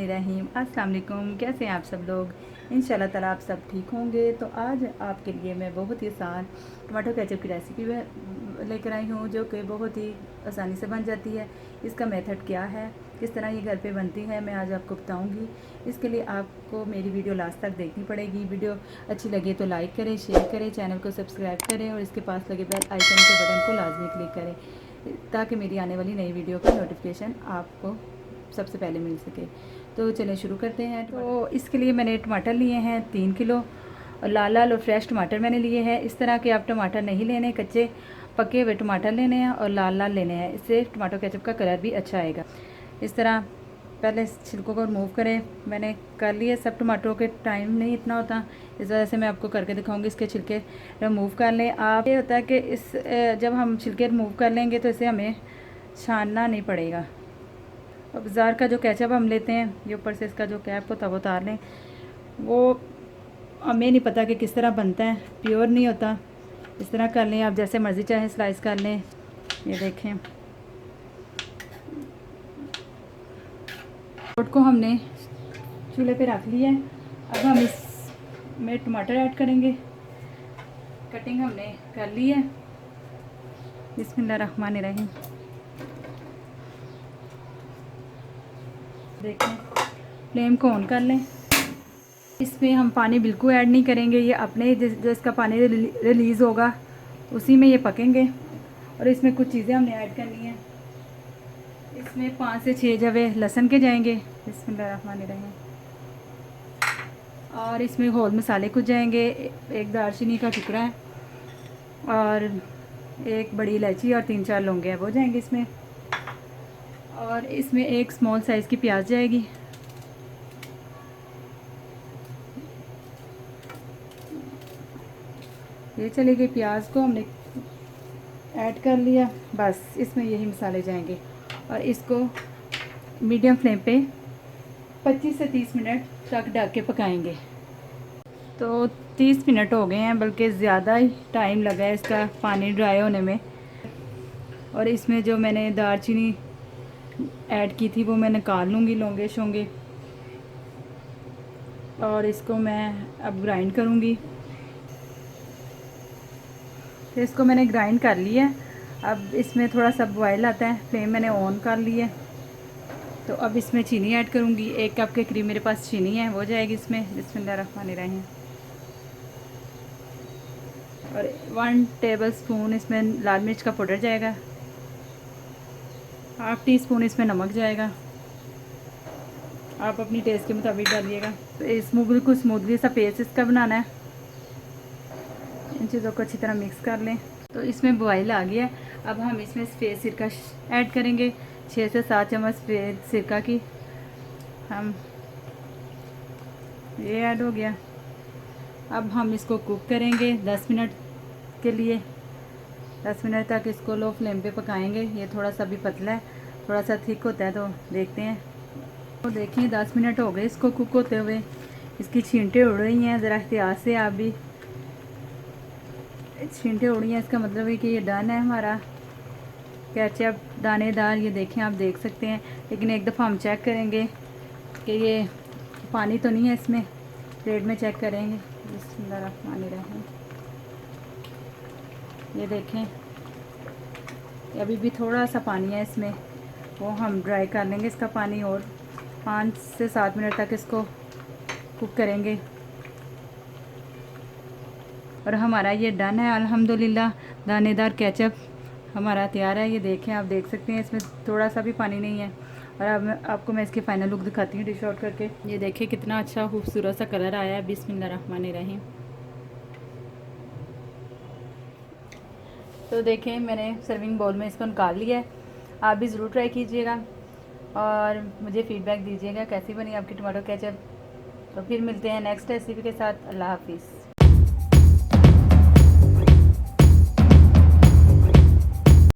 बिस्मिल्लाहिर्रहमानिर्रहीम। अस्सलाम वालेकुम। कैसे हैं आप सब लोग? इंशाल्लाह ताला आप सब ठीक होंगे। तो आज आपके लिए मैं बहुत ही आसान टमाटो केचप की रेसिपी लेकर आई हूँ, जो कि बहुत ही आसानी से बन जाती है। इसका मेथड क्या है, किस तरह ये घर पे बनती है, मैं आज आपको बताऊँगी। इसके लिए आपको मेरी वीडियो लास्ट तक देखनी पड़ेगी। वीडियो अच्छी लगे तो लाइक करें, शेयर करें, चैनल को सब्सक्राइब करें और इसके पास लगे बेल आइकन के बटन को लाजमी क्लिक करें, ताकि मेरी आने वाली नई वीडियो का नोटिफिकेशन आपको सबसे पहले मिल सके। तो चलें शुरू करते हैं। तो इसके लिए मैंने टमाटर लिए हैं 3 किलो, और लाल लाल और फ्रेश टमाटर मैंने लिए हैं। इस तरह के आप टमाटर नहीं लेने, कच्चे पके हुए टमाटर लेने हैं और लाल लाल लेने हैं। इससे टमाटो केचप का कलर भी अच्छा आएगा। इस तरह पहले छिलकों को रिमूव करें। मैंने कर लिए, सब टमाटरों के टाइम नहीं इतना होता, इस वजह से मैं आपको करके दिखाऊंगी। इसके छिलके रिमूव कर लें आप। ये होता है कि जब हम छिलके रिमूव कर लेंगे तो इसे हमें छानना नहीं पड़ेगा। और बाज़ार का जो केचप हम लेते हैं, ये ऊपर से इसका जो कैप होता है वो उतार लें। वो हमें नहीं पता कि किस तरह बनता है, प्योर नहीं होता। इस तरह कर लें, आप जैसे मर्ज़ी चाहे स्लाइस कर लें। ये देखें, रोट को हमने चूल्हे पे रख लिया है। अब हम इसमें टमाटर ऐड करेंगे। कटिंग हमने कर ली है। बिस्मिल्लाहिर्रहमानिर्रहीम। देखें, फ्लेम को ऑन कर लें। इसमें हम पानी बिल्कुल ऐड नहीं करेंगे, ये अपने जो इसका पानी रिलीज़ होगा उसी में ये पकेंगे। और इसमें कुछ चीज़ें हमने ऐड करनी है। इसमें 5 से 6 जवे लहसुन के जाएंगे। बिस्मिल्लाहिर्रहमानिर्रहीम। और इसमें होल मसाले कुछ जाएंगे। एक दालचीनी का टुकड़ा है और एक बड़ी इलायची और 3-4 लौंगे हैं, वो जाएंगे इसमें। और इसमें एक स्मॉल साइज़ की प्याज जाएगी। ये चली गई, प्याज को हमने ऐड कर लिया। बस इसमें यही मसाले जाएंगे और इसको मीडियम फ्लेम पे 25 से 30 मिनट तक ढक के पकाएंगे। तो 30 मिनट हो गए हैं, बल्कि ज़्यादा ही टाइम लगा है इसका पानी ड्राई होने में। और इसमें जो मैंने दालचीनी ऐड की थी वो मैं निकाल लूँगी, लौंगे शोंगे। और इसको मैं अब ग्राइंड करूँगी। तो इसको मैंने ग्राइंड कर लिया है। अब इसमें थोड़ा सा बॉयल आता है, फ्लेम मैंने ऑन कर ली है। तो अब इसमें चीनी ऐड करूँगी। 1 कप के करीब मेरे पास चीनी है, वो जाएगी इसमें। बिस्मिल्लाहिर्रहमानिर्रहीम। और 1 टेबल स्पून इसमें लाल मिर्च का पाउडर जाएगा। हाफ़ टी स्पून इसमें नमक जाएगा। आप अपनी टेस्ट के मुताबिक डालिएगा। तो इसमें बिल्कुल स्मूथली सा पेस्ट इसका बनाना है। इन चीज़ों को अच्छी तरह मिक्स कर लें। तो इसमें बॉयल आ गया। अब हम इसमें सफ़ेद सिरका ऐड करेंगे। 6 से 7 चम्मच सफ़ेद सिरका की हम ये ऐड हो गया। अब हम इसको कुक करेंगे 10 मिनट के लिए। 10 मिनट तक इसको लो फ्लेम पे पकाएंगे। ये थोड़ा सा भी पतला है, थोड़ा सा थिक होता है, तो देखते हैं। तो देखिए 10 मिनट हो गए इसको कुक होते हुए। इसकी छींटे उड़ रही हैं, ज़रा एहतियात से आप भी। छींटे उड़ रही हैं, इसका मतलब है कि ये डन है हमारा केचप दानेदार। ये देखें, आप देख सकते हैं। लेकिन एक दफ़ा हम चेक करेंगे कि ये पानी तो नहीं है इसमें, प्लेट में चेक करेंगे। बिस्मिल्लाहिर्रहमानिर्रहीम। ये देखें, अभी भी थोड़ा सा पानी है इसमें, वो हम ड्राई कर लेंगे इसका पानी। और 5 से 7 मिनट तक इसको कुक करेंगे और हमारा ये डन है अल्हम्दुलिल्लाह। दानेदार केचप हमारा तैयार है। ये देखें, आप देख सकते हैं इसमें थोड़ा सा भी पानी नहीं है। और अब आपको मैं इसकी फ़ाइनल लुक दिखाती हूँ डिश आउट करके। ये देखिए कितना अच्छा खूबसूरत सा कलर आया है। बिस्मिल्लाहिर्रहमानिर्रहीम। तो देखें, मैंने सर्विंग बाउल में इसको निकाल लिया है। आप भी ज़रूर ट्राई कीजिएगा और मुझे फ़ीडबैक दीजिएगा कैसी बनी आपकी टमाटो केचप। तो फिर मिलते हैं नेक्स्ट रेसिपी के साथ। अल्लाह हाफिज़।